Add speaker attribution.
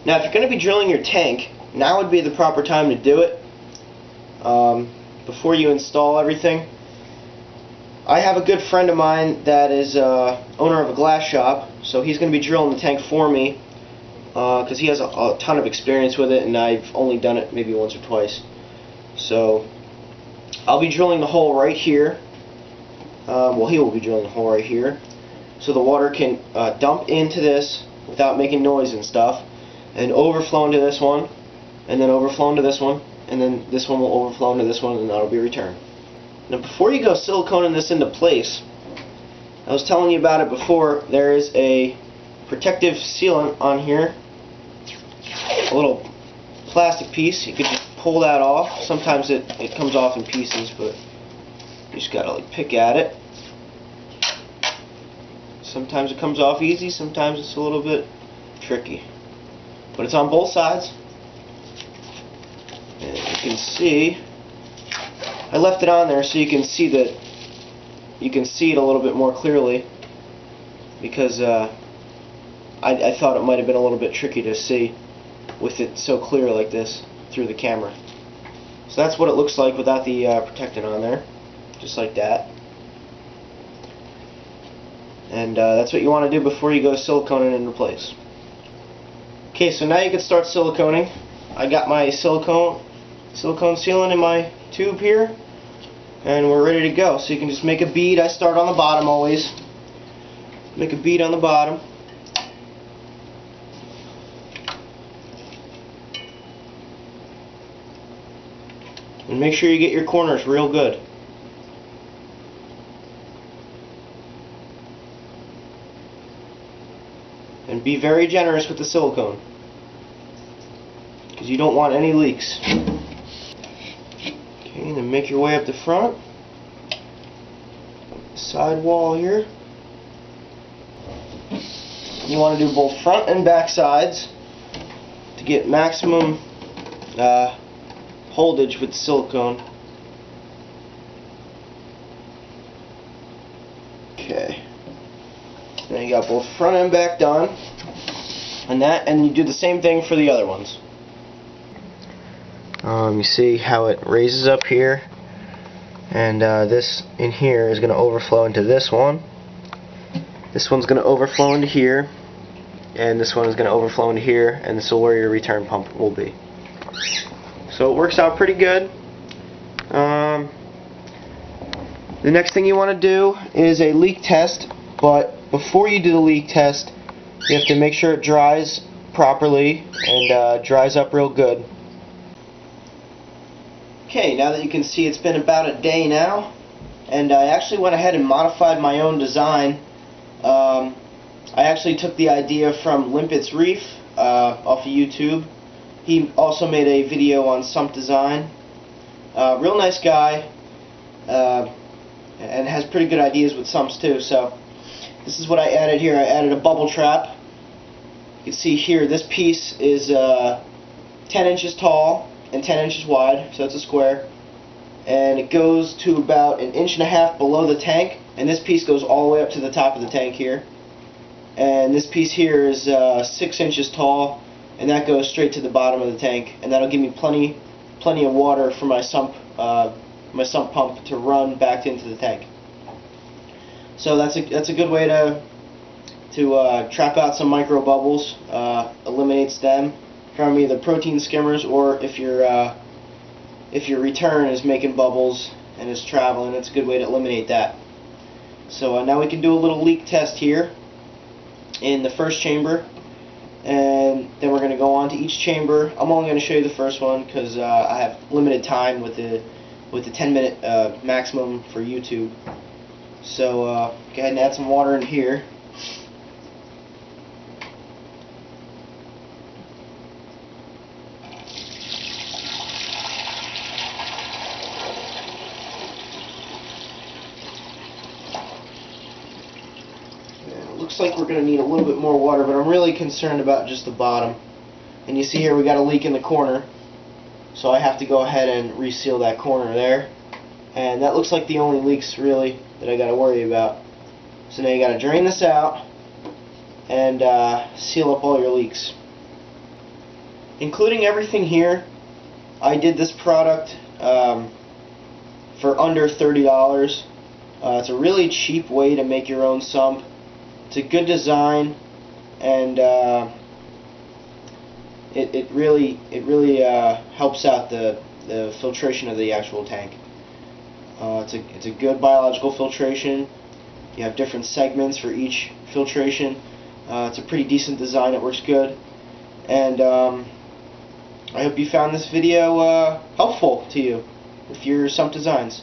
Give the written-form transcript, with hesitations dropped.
Speaker 1: Now if you're going to be drilling your tank, now would be the proper time to do it, before you install everything. I have a good friend of mine that is owner of a glass shop, so he's going to be drilling the tank for me, because he has a ton of experience with it, and I've only done it maybe once or twice. So I'll be drilling the hole right here. Well, he will be drilling the hole right here, so the water can dump into this without making noise and stuff, and overflow into this one, and then overflow into this one, and then this one will overflow into this one, and that'll be returned. Now before you go siliconing this into place, I was telling you about it before, there is a protective sealant on here, a little plastic piece. You could just pull that off. Sometimes it comes off in pieces, but you just gotta like pick at it. Sometimes it comes off easy, sometimes it's a little bit tricky. But it's on both sides. And you can see, I left it on there so you can see that you can see it a little bit more clearly, because I thought it might have been a little bit tricky to see with it so clear like this through the camera. So that's what it looks like without the protectant on there, just like that. And that's what you want to do before you go siliconing into place. Okay, so now you can start siliconing. I got my silicone sealant in my tube here, and we're ready to go. So you can just make a bead. I start on the bottom always. Make a bead on the bottom. And make sure you get your corners real good. And be very generous with the silicone, because you don't want any leaks. Okay, then make your way up the front, side wall here. You want to do both front and back sides to get maximum holdage with the silicone. Okay. Now you got both front and back done, and you do the same thing for the other ones. You see how it raises up here, and this in here is going to overflow into this one. This one's going to overflow into here, and this one is going to overflow into here, and this is where your return pump will be. So it works out pretty good. The next thing you want to do is a leak test, but before you do the leak test, you have to make sure it dries properly and dries up real good. Okay, now that you can see, it's been about a day now, and I actually went ahead and modified my own design. I actually took the idea from Reef off of YouTube. He also made a video on Sump design. Real nice guy, and has pretty good ideas with sumps too. So this is what I added here. I added a bubble trap. You can see here, this piece is 10 inches tall and 10 inches wide, so that's a square, and it goes to about 1.5 inches below the tank, and this piece goes all the way up to the top of the tank here, and this piece here is 6 inches tall, and that goes straight to the bottom of the tank, and that'll give me plenty of water for my sump pump to run back into the tank. So that's a good way to trap out some micro bubbles, eliminates them from either protein skimmers, or if your return is making bubbles and is traveling, it's a good way to eliminate that. So now we can do a little leak test here in the first chamber, and then we're going to go on to each chamber. I'm only going to show you the first one because I have limited time with the 10-minute maximum for YouTube. So go ahead and add some water in here. Looks like we're going to need a little bit more water, but I'm really concerned about just the bottom. And you see here we got a leak in the corner, so I have to go ahead and reseal that corner there. And that looks like the only leaks really that I got to worry about. So now you got to drain this out and seal up all your leaks. including everything here, I did this product for under $30. It's a really cheap way to make your own sump. It's a good design, and it really helps out the filtration of the actual tank. It's a good biological filtration. You have different segments for each filtration. It's a pretty decent design. It works good, and I hope you found this video helpful to you with your sump designs.